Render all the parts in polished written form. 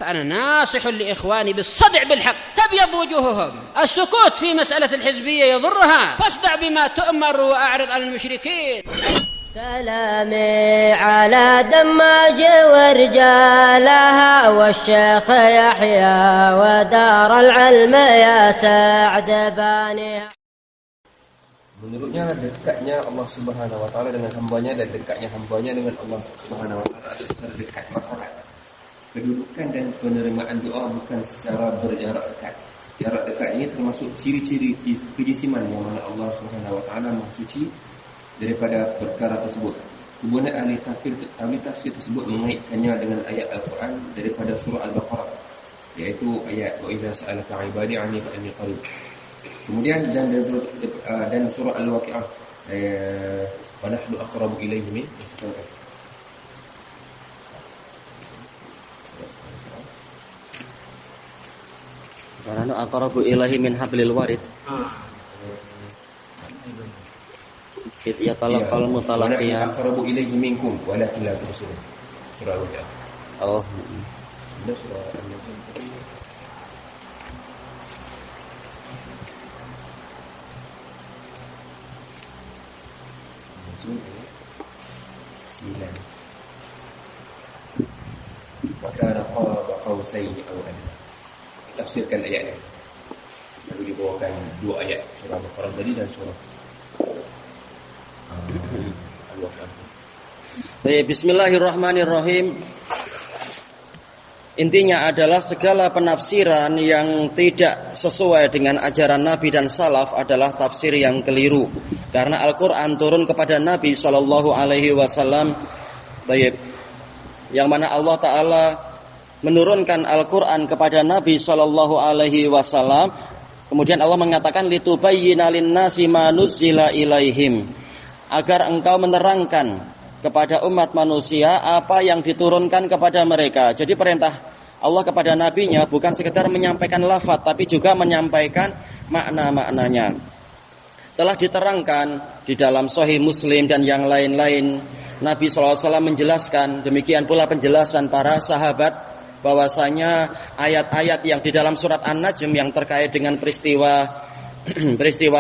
فأنا ناصح لإخواني بالصدع بالحق تبيض وجوههم. السكوت في مسألة الحزبية يضرها، فاصدع بما تؤمر وأعرض عن المشركين. سلامي على دماج ورجالها والشيخ يحيى ودار العلم يا سعد بانيها. Menurutnya dekatnya Allah Subhanahu wa taala dengan hambanya dan dekatnya hambanya dengan Allah Subhanahu wa taala itu secara dekat. Masalah kedudukan dan penerimaan doa bukan secara berjarak dekat. Jarak dekat ini termasuk ciri-ciri kejisiman yang mana Allah Subhanahu wa taala Maha Suci daripada perkara tersebut. Kemudian ahli tafsir tersebut mengaitkannya dengan ayat Al-Quran daripada surah Al-Baqarah, yaitu ayat wa idza sa'alaka 'ibadi 'anni fa inni qarib. Kemudian dan surah Al-Waqi'ah wa nahnu aqrabu ilayhi min wa nahnu aqrabu ilayhi min hablil warid. Ya talaqal mutalaqiyan aqrabu ilayhi minkum walakin la tubsirun. Surah Al-Waqi'ah. Oh. Ada surah Al-Najm. Maka qaba qausaini aw adna. Tafsirkan ayat ini. Lalu dibawakan dua ayat surah Al-Baqarah tadi dan surah Al-Waqi'ah. Baik, bismillahirrahmanirrahim. Intinya adalah segala penafsiran yang tidak sesuai dengan ajaran Nabi dan Salaf adalah tafsir yang keliru. Karena Al-Quran turun kepada Nabi SAW, baik, yang mana Allah Ta'ala menurunkan Al-Quran kepada Nabi SAW. Kemudian Allah mengatakan litubayyina linnasi ma nuzzila ilaihim, agar engkau menerangkan kepada umat manusia apa yang diturunkan kepada mereka. Jadi perintah Allah kepada nabinya bukan sekedar menyampaikan lafaz, tapi juga menyampaikan makna-maknanya. Telah diterangkan di dalam Sahih Muslim dan yang lain-lain, Nabi SAW menjelaskan, demikian pula penjelasan para sahabat, bahwasanya ayat-ayat yang di dalam surat An-Najm yang terkait dengan peristiwa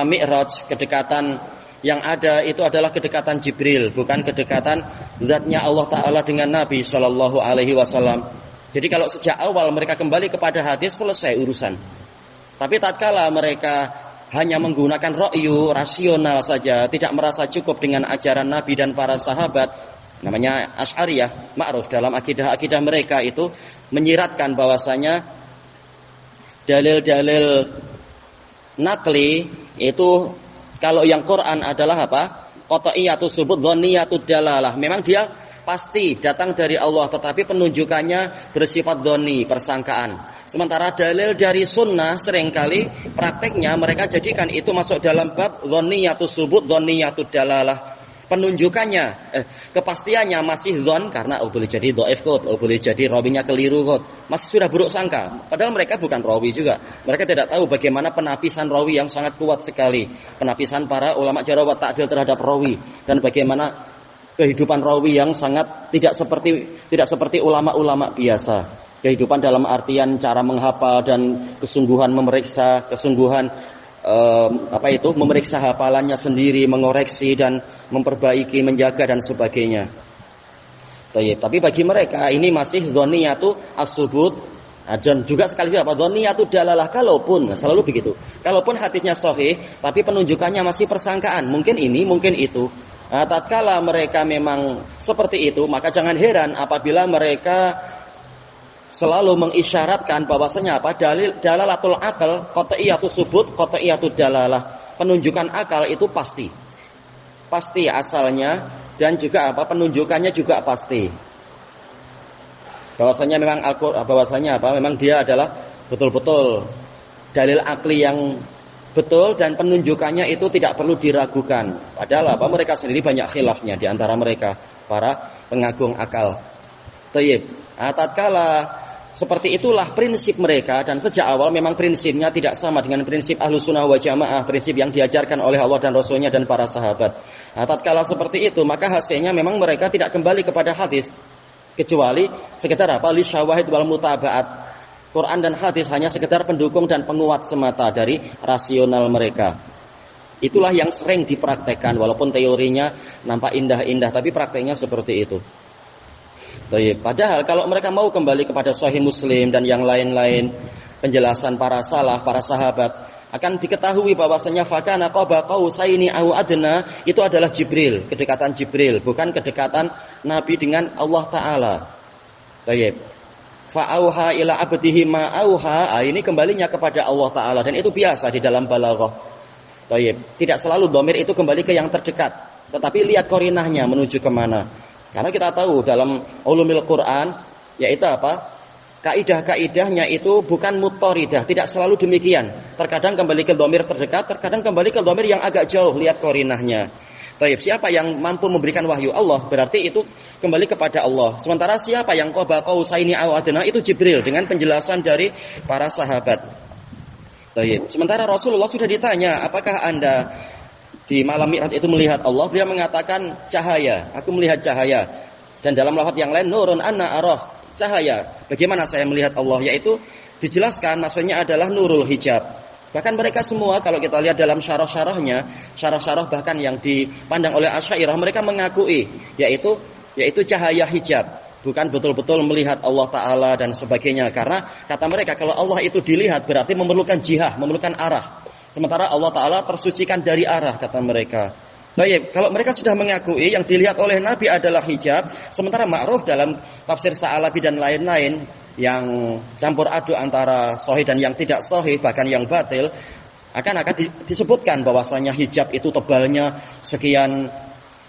Mi'raj, kedekatan yang ada itu adalah kedekatan Jibril, bukan kedekatan zatnya Allah Ta'ala dengan Nabi SAW. Jadi kalau sejak awal mereka kembali kepada hadis, selesai urusan. Tapi tatkala mereka hanya menggunakan ra'yu, rasional saja, tidak merasa cukup dengan ajaran Nabi dan para sahabat, namanya Asy'ariyah, ma'ruf dalam akidah mereka itu menyiratkan bahwasanya dalil-dalil nakli itu, kalau yang Quran adalah apa? Qat'iyatu subut, dhanniyatu dalalah. Memang dia pasti datang dari Allah, tetapi penunjukannya bersifat dhonni, persangkaan. Sementara dalil dari sunnah seringkali prakteknya mereka jadikan itu masuk dalam bab dhanniyatu subut, dhanniyatu dalalah. Penunjukannya, kepastiannya masih dhon, karena boleh jadi dhaif kot, boleh jadi rawinya keliru kot, masih sudah buruk sangka. Padahal mereka bukan rawi juga. Mereka tidak tahu bagaimana penapisan rawi yang sangat kuat sekali, penapisan para ulama jarh wa ta'dil terhadap rawi, dan bagaimana kehidupan rawi yang sangat tidak seperti ulama-ulama biasa. Kehidupan dalam artian cara menghafal dan kesungguhan memeriksa, memeriksa hafalannya sendiri, mengoreksi dan memperbaiki, menjaga dan sebagainya. Tapi bagi mereka ini masih dhanniyatu as-subut, dan juga sekali apa dhanniyatu dalalah, kalaupun selalu begitu. Kalaupun hadisnya sahih, tapi penunjukannya masih persangkaan, mungkin ini, mungkin itu. Nah, tatkala mereka memang seperti itu, maka jangan heran apabila mereka selalu mengisyaratkan bahwasanya apa? Dalalatul akal, qat'iyatu subut, qat'iyatu dalalah. Penunjukan akal itu pasti asalnya, dan juga apa? Penunjukannya juga pasti. Bahwasanya memang memang dia adalah betul-betul dalil akli yang betul, dan penunjukannya itu tidak perlu diragukan. Padahal apa? Mereka sendiri banyak khilafnya di antara mereka, para pengagung akal. Tatkala seperti itulah prinsip mereka, dan sejak awal memang prinsipnya tidak sama dengan prinsip Ahlussunnah wal Jamaah, prinsip yang diajarkan oleh Allah dan Rasulnya dan para sahabat. Tatkala seperti itu, maka hasilnya memang mereka tidak kembali kepada hadis. Kecuali sekedar apa? Li syawahid wal mutaba'at. Quran dan hadis hanya sekedar pendukung dan penguat semata dari rasional mereka. Itulah yang sering dipraktekkan, walaupun teorinya nampak indah-indah, tapi prakteknya seperti itu. Padahal kalau mereka mau kembali kepada Sahih Muslim dan yang lain-lain, penjelasan para salaf, para sahabat, akan diketahui bahwasanya fakana qaba qausaini au adna itu adalah Jibril, kedekatan Jibril, bukan kedekatan Nabi dengan Allah Ta'ala. Fa'auha ila abdihi ma'auha, ini kembalinya kepada Allah Ta'ala, dan itu biasa di dalam balaghah. Tidak selalu dhamir itu kembali ke yang terdekat, tetapi lihat korinahnya menuju kemana. Karena kita tahu dalam ulumil Quran, yaitu apa? Kaidah-kaidahnya itu bukan muttaridah, tidak selalu demikian. Terkadang kembali ke dhamir terdekat, terkadang kembali ke dhamir yang agak jauh, lihat korinahnya. Siapa yang mampu memberikan wahyu? Allah, berarti itu kembali kepada Allah. Sementara siapa yang qaba qausaini aw adna itu Jibril dengan penjelasan dari para sahabat. Sementara Rasulullah sudah ditanya, apakah Anda di malam Mi'raj itu melihat Allah? Beliau mengatakan cahaya, aku melihat cahaya. Dan dalam lafaz yang lain nurun anna arah, cahaya. Bagaimana saya melihat Allah? Yaitu dijelaskan maksudnya adalah nurul hijab. Bahkan mereka semua kalau kita lihat dalam syarah-syarahnya, syarah-syarah bahkan yang dipandang oleh Asy'ariyah, mereka mengakui yaitu cahaya hijab, bukan betul-betul melihat Allah Ta'ala dan sebagainya. Karena kata mereka kalau Allah itu dilihat berarti memerlukan jihah, memerlukan arah. Sementara Allah Ta'ala tersucikan dari arah, kata mereka. Kalau mereka sudah mengakui yang dilihat oleh Nabi adalah hijab, sementara ma'ruf dalam tafsir Sa'alabi dan lain-lain yang campur aduk antara sahih dan yang tidak sahih, bahkan yang batil, akan disebutkan bahwasanya hijab itu tebalnya sekian,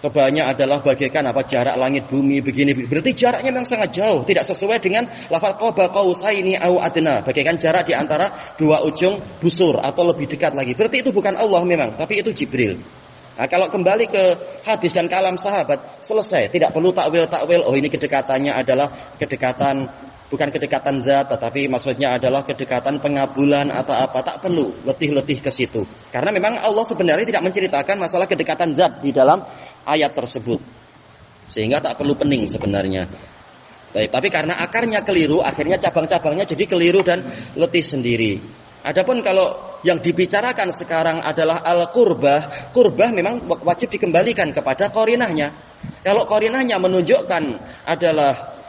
tebalnya adalah bagaikan apa jarak langit bumi begini. Berarti jaraknya memang sangat jauh, tidak sesuai dengan lafaz qaba qausaini au adna, bagaikan jarak di antara dua ujung busur atau lebih dekat lagi. Berarti itu bukan Allah memang, tapi itu Jibril. Nah, kalau kembali ke hadis dan kalam sahabat, selesai, tidak perlu takwil. Oh, ini kedekatannya adalah kedekatan, bukan kedekatan zat, tetapi maksudnya adalah kedekatan pengabulan atau apa. Tak perlu letih-letih ke situ. Karena memang Allah sebenarnya tidak menceritakan masalah kedekatan zat di dalam ayat tersebut. Sehingga tak perlu pening sebenarnya. Tapi karena akarnya keliru, akhirnya cabang-cabangnya jadi keliru dan letih sendiri. Adapun kalau yang dibicarakan sekarang adalah al-qurbah, qurbah memang wajib dikembalikan kepada qarinahnya. Kalau qarinahnya menunjukkan adalah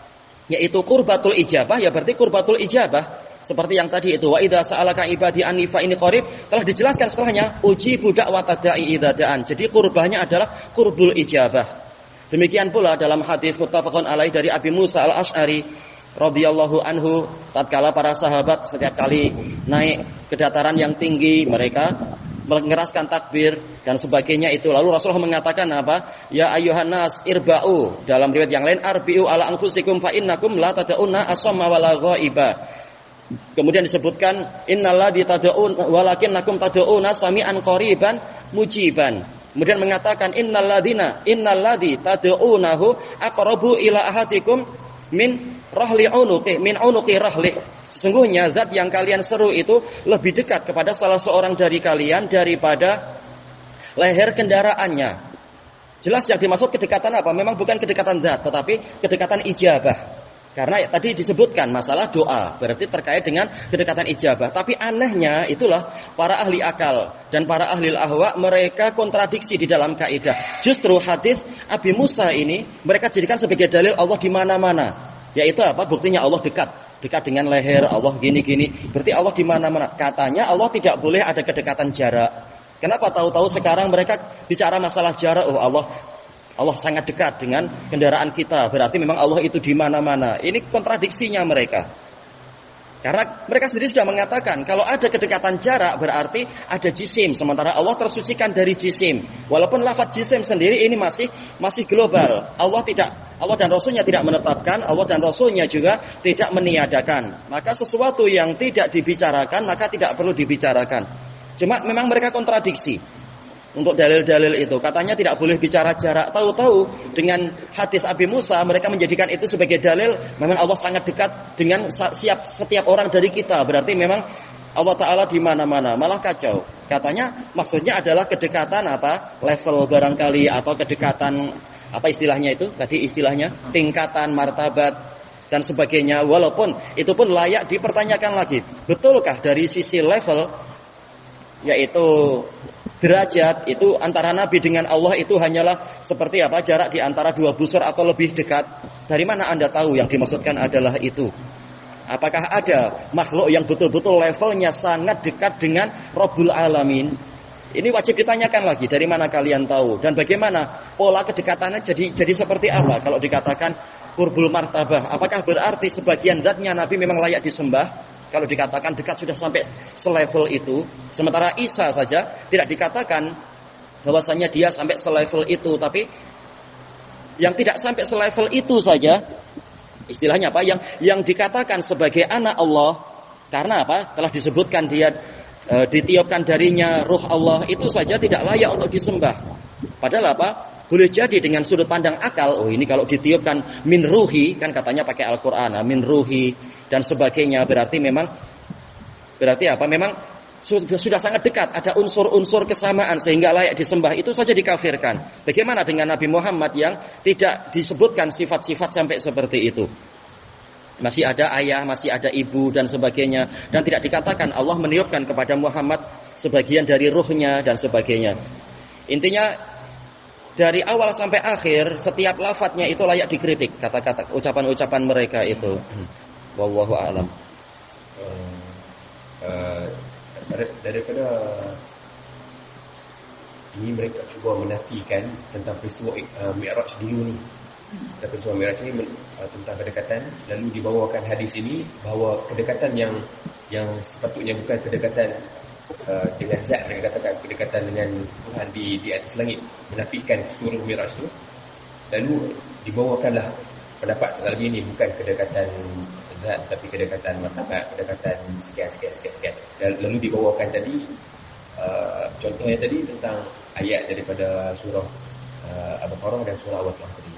yaitu qurbatul ijabah, ya berarti qurbatul ijabah. Seperti yang tadi itu, wa idza sa'alaka ibadi anni fa inni qarib, telah dijelaskan setelahnya ujibu da'watad da'i idza da'an. Jadi qurbahnya adalah qurbul ijabah. Demikian pula dalam hadis muttafaqun alaih dari Abi Musa al-Asy'ari radhiyallahu anhu, tatkala para sahabat setiap kali naik ke dataran yang tinggi mereka mengeraskan takbir dan sebagainya itu, lalu Rasulullah mengatakan apa? Ya ayyuhan nas irba'u, dalam riwayat yang lain arbi'u ala anfusikum fa innakum la tad'una asamma wala ghaiba. Kemudian disebutkan innalladzi tad'un walakinnakum tad'una sami'an qariban mujiban. Kemudian mengatakan innalladzi tad'unahu aqrabu ila ahadikum min rahli unuqi min unuqi rahli. Sesungguhnya zat yang kalian seru itu lebih dekat kepada salah seorang dari kalian daripada leher kendaraannya. Jelas yang dimaksud kedekatan apa? Memang bukan kedekatan zat, tetapi kedekatan ijabah. Karena tadi disebutkan masalah doa, berarti terkait dengan kedekatan ijabah. Tapi anehnya itulah para ahli akal dan para ahli ahwa mereka kontradiksi di dalam kaidah. Justru hadis Abi Musa ini mereka jadikan sebagai dalil Allah di mana-mana. Yaitu apa? Buktinya Allah dekat dengan leher, Allah gini-gini. Berarti Allah di mana-mana. Katanya Allah tidak boleh ada kedekatan jarak. Kenapa tahu-tahu sekarang mereka bicara masalah jarak? Oh, Allah sangat dekat dengan kendaraan kita. Berarti memang Allah itu di mana-mana. Ini kontradiksinya mereka. Karena mereka sendiri sudah mengatakan kalau ada kedekatan jarak berarti ada jisim, sementara Allah tersucikan dari jisim. Walaupun lafaz jisim sendiri ini masih global. Allah dan Rasulnya tidak menetapkan, Allah dan Rasulnya juga tidak meniadakan. Maka sesuatu yang tidak dibicarakan maka tidak perlu dibicarakan. Cuma memang mereka kontradiksi untuk dalil-dalil itu. Katanya tidak boleh bicara jarak. Tahu-tahu dengan hadis Abi Musa mereka menjadikan itu sebagai dalil memang Allah sangat dekat dengan setiap orang dari kita. Berarti memang Allah Ta'ala di mana-mana. Malah kacau. Katanya maksudnya adalah kedekatan apa? Level barangkali atau kedekatan apa istilahnya itu? Tadi istilahnya tingkatan, martabat dan sebagainya. Walaupun itu pun layak dipertanyakan lagi. Betulkah dari sisi level, yaitu derajat, itu antara Nabi dengan Allah itu hanyalah seperti apa? Jarak di antara dua busur atau lebih dekat. Dari mana Anda tahu yang dimaksudkan adalah itu? Apakah ada makhluk yang betul-betul levelnya sangat dekat dengan Rabbul Alamin? Ini wajib ditanyakan lagi, dari mana kalian tahu? Dan bagaimana pola kedekatannya jadi seperti apa? Kalau dikatakan qurbul martabah, apakah berarti sebagian zatnya Nabi memang layak disembah? Kalau dikatakan dekat sudah sampai selevel itu. Sementara Isa saja tidak dikatakan bahwasanya dia sampai selevel itu. Tapi yang tidak sampai selevel itu saja, istilahnya apa? Yang dikatakan sebagai anak Allah, karena apa? Telah disebutkan dia ditiupkan darinya ruh Allah, itu saja tidak layak untuk disembah. Padahal apa? Boleh jadi dengan sudut pandang akal, oh ini kalau ditiupkan min ruhi, kan katanya pakai Al-Quran, min ruhi dan sebagainya, berarti apa? Memang sudah sangat dekat, ada unsur-unsur kesamaan sehingga layak disembah, itu saja dikafirkan. Bagaimana dengan Nabi Muhammad yang tidak disebutkan sifat-sifat sampai seperti itu? Masih ada ayah, masih ada ibu dan sebagainya, dan tidak dikatakan Allah meniupkan kepada Muhammad sebagian dari ruhnya dan sebagainya. Intinya dari awal sampai akhir setiap lafadznya itu layak dikritik, kata-kata ucapan-ucapan mereka itu. Wallahu a'lam. Daripada ini mereka cuba menafikan tentang peristiwa Mi'raj dulu ni. Peristiwa Mi'raj ini tentang kedekatan, lalu dibawakan hadis ini bahawa kedekatan yang sepatutnya bukan kedekatan dengan zat, mereka katakan kedekatan dengan Tuhan di atas langit, menafikan seluruh Mi'raj itu. Lalu dibawakanlah pendapat sekali ini bukan kedekatan zat tapi kedekatan martabat, kedekatan sekian. Lalu dibawakan tadi contohnya tadi tentang ayat daripada surah Al-Baqarah dan surah Al-Waqiah tadi.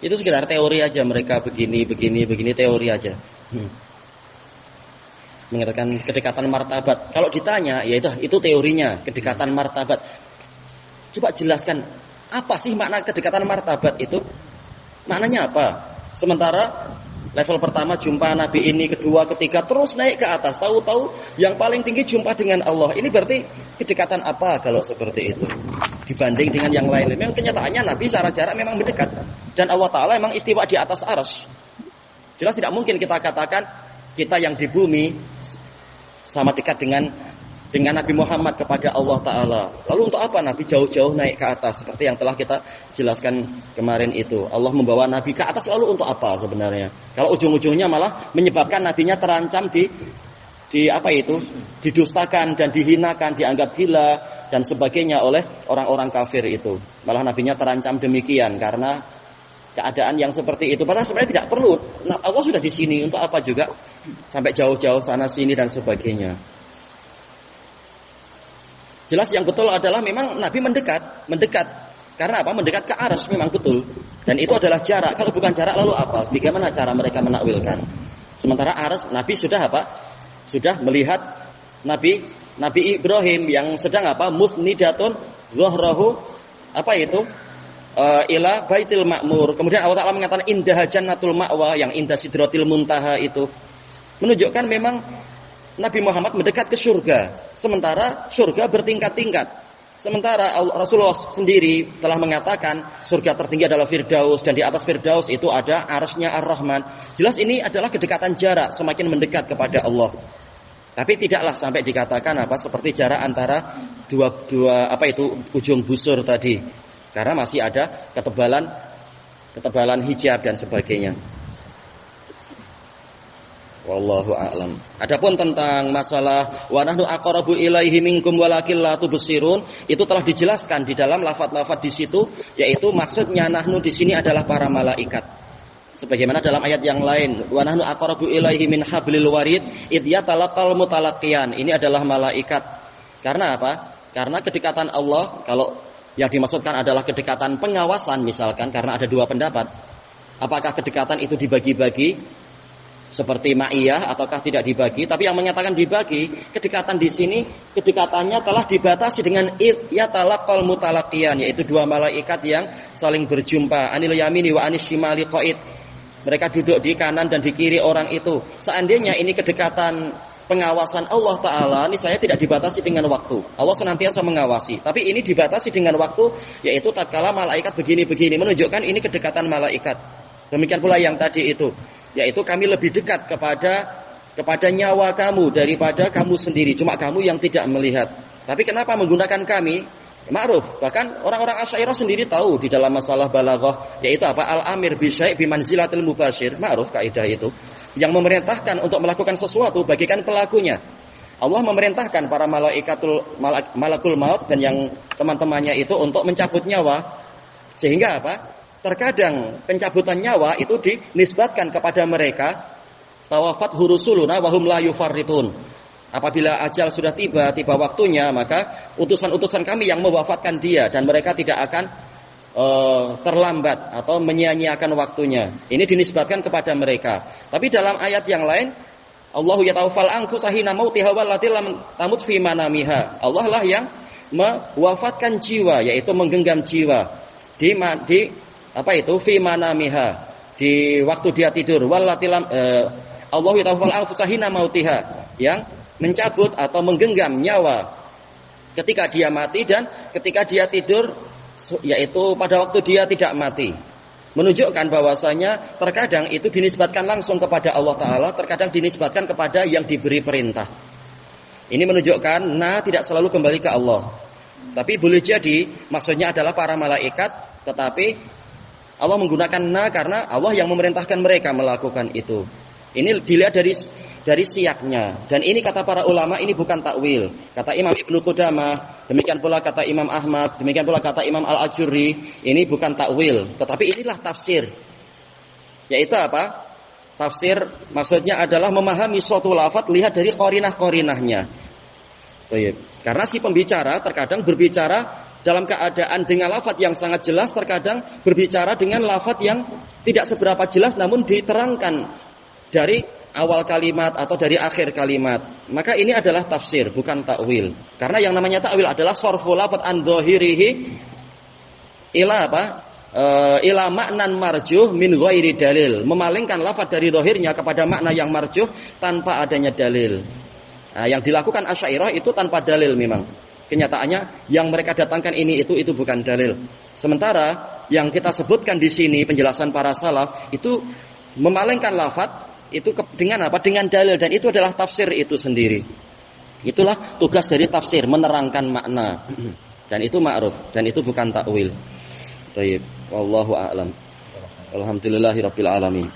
Itu sekedar teori aja, mereka begini teori aja. Mengatakan kedekatan martabat. Kalau ditanya, ya itu teorinya, kedekatan martabat. Coba jelaskan, apa sih makna kedekatan martabat itu? Maknanya apa? Sementara level pertama jumpa Nabi ini, kedua, ketiga, terus naik ke atas. Tahu-tahu yang paling tinggi jumpa dengan Allah. Ini berarti kedekatan apa kalau seperti itu? Dibanding dengan yang lain. Memang kenyataannya Nabi secara jarak memang mendekat. Dan Allah Ta'ala memang istiwa di atas arsy. Jelas tidak mungkin kita katakan kita yang di bumi sama dekat dengan Nabi Muhammad kepada Allah Ta'ala. Lalu untuk apa Nabi jauh-jauh naik ke atas? Seperti yang telah kita jelaskan kemarin itu. Allah membawa Nabi ke atas lalu untuk apa sebenarnya? Kalau ujung-ujungnya malah menyebabkan Nabinya terancam didustakan dan dihinakan, dianggap gila dan sebagainya oleh orang-orang kafir itu. Malah Nabinya terancam demikian karena keadaan yang seperti itu. Padahal sebenarnya tidak perlu. Nah, Allah sudah di sini, untuk apa juga sampai jauh-jauh sana sini dan sebagainya. Jelas yang betul adalah memang Nabi mendekat. Karena apa? Mendekat ke arsy memang betul. Dan itu adalah jarak. Kalau bukan jarak lalu apa? Bagaimana cara mereka menakwilkan? Sementara arsy Nabi sudah apa? Sudah melihat Nabi Ibrahim yang sedang apa? Musnidatun dhahrahu apa itu? Ila baitil ma'mur. Kemudian Allah Ta'ala mengatakan indah jannatul ma'wa, yang indah sidratil muntaha itu menunjukkan memang Nabi Muhammad mendekat ke surga. Sementara surga bertingkat-tingkat. Sementara Rasulullah sendiri telah mengatakan surga tertinggi adalah Firdaus, dan di atas Firdaus itu ada arsy-Nya Ar-Rahman. Jelas ini adalah kedekatan jarak, semakin mendekat kepada Allah. Tapi tidaklah sampai dikatakan apa seperti jarak antara dua ujung busur tadi. Karena masih ada ketebalan hijab dan sebagainya. Wallahu a'lam. Adapun tentang masalah wa nahnu aqrabu ilaihi minkum walakin la tubsirun, itu telah dijelaskan di dalam lafaz-lafaz di situ, yaitu maksudnya nahnu di sini adalah para malaikat. Sebagaimana dalam ayat yang lain, wa nahnu aqrabu ilaihi min hablil warid id yatalaqal mutalaqqiyan. Ini adalah malaikat. Karena apa? Karena kedekatan Allah, kalau yang dimaksudkan adalah kedekatan pengawasan misalkan, karena ada dua pendapat. Apakah kedekatan itu dibagi-bagi seperti ma'iyah ataukah tidak dibagi. Tapi yang menyatakan dibagi, kedekatan di sini kedekatannya telah dibatasi dengan ya talaqal mutalaqiyan, yaitu dua malaikat yang saling berjumpa, anil yamini wa anis shimali qa'id. Mereka duduk di kanan dan di kiri orang itu. Seandainya ini kedekatan pengawasan Allah Ta'ala, ini saya tidak dibatasi dengan waktu. Allah senantiasa mengawasi. Tapi ini dibatasi dengan waktu, yaitu tatkala malaikat begini-begini, menunjukkan ini kedekatan malaikat. Demikian pula yang tadi itu, yaitu kami lebih dekat kepada nyawa kamu daripada kamu sendiri. Cuma kamu yang tidak melihat. Tapi kenapa menggunakan kami? Ma'ruf. Bahkan orang-orang Asy'ariyah sendiri tahu di dalam masalah balaghah, yaitu apa? Al-amir bi syai' bi manzilatil mubashir. Ma'ruf kaidah itu. Yang memerintahkan untuk melakukan sesuatu bagikan pelakunya. Allah memerintahkan para malakul maut dan yang teman-temannya itu untuk mencabut nyawa. Sehingga apa? Terkadang pencabutan nyawa itu dinisbatkan kepada mereka, tawafat hurusuluna wahum la yufarritun. Apabila ajal sudah tiba waktunya, maka utusan-utusan kami yang mewafatkan dia dan mereka tidak akan terlambat atau menyia-nyiakan waktunya. Ini dinisbatkan kepada mereka. Tapi dalam ayat yang lain, Allahu yatawaffal anfusa hina mautiha wallati lam tamut fi manamiha. Allah lah yang mewafatkan jiwa, yaitu menggenggam jiwa di fi manamiha, di waktu dia tidur. Wallati lam Allahu yatawaffal anfusa hina mautiha, yang mencabut atau menggenggam nyawa ketika dia mati dan ketika dia tidur, yaitu pada waktu dia tidak mati. Menunjukkan bahwasanya terkadang itu dinisbatkan langsung kepada Allah Ta'ala, terkadang dinisbatkan kepada yang diberi perintah. Ini menunjukkan tidak selalu kembali ke Allah. Tapi boleh jadi maksudnya adalah para malaikat, tetapi Allah menggunakan karena Allah yang memerintahkan mereka melakukan itu. Ini dilihat dari siyaknya. Dan ini kata para ulama, ini bukan takwil. Kata Imam Ibnu Qudamah, demikian pula kata Imam Ahmad, demikian pula kata Imam Al-Ajurri, ini bukan takwil, tetapi inilah tafsir. Yaitu apa? Tafsir maksudnya adalah memahami suatu lafaz lihat dari qarinah-qarinahnya. Karena si pembicara terkadang berbicara dalam keadaan dengan lafaz yang sangat jelas, terkadang berbicara dengan lafaz yang tidak seberapa jelas namun diterangkan dari awal kalimat atau dari akhir kalimat. Maka ini adalah tafsir, bukan takwil. Karena yang namanya takwil adalah sarfu lafaz an dhahirihi ila apa? Ila maknan marjuh min ghairi dalil. Memalingkan lafaz dari zahirnya kepada makna yang marjuh tanpa adanya dalil. Nah, yang dilakukan Asy'ariyah itu tanpa dalil memang. Kenyataannya yang mereka datangkan ini itu bukan dalil. Sementara yang kita sebutkan di sini penjelasan para salaf itu memalingkan lafaz itu dengan apa? Dengan dalil, dan itu adalah tafsir itu sendiri. Itulah tugas dari tafsir, menerangkan makna. Dan itu ma'ruf, dan itu bukan takwil. Baik, wallahu a'lam. Alhamdulillahirabbil alamin.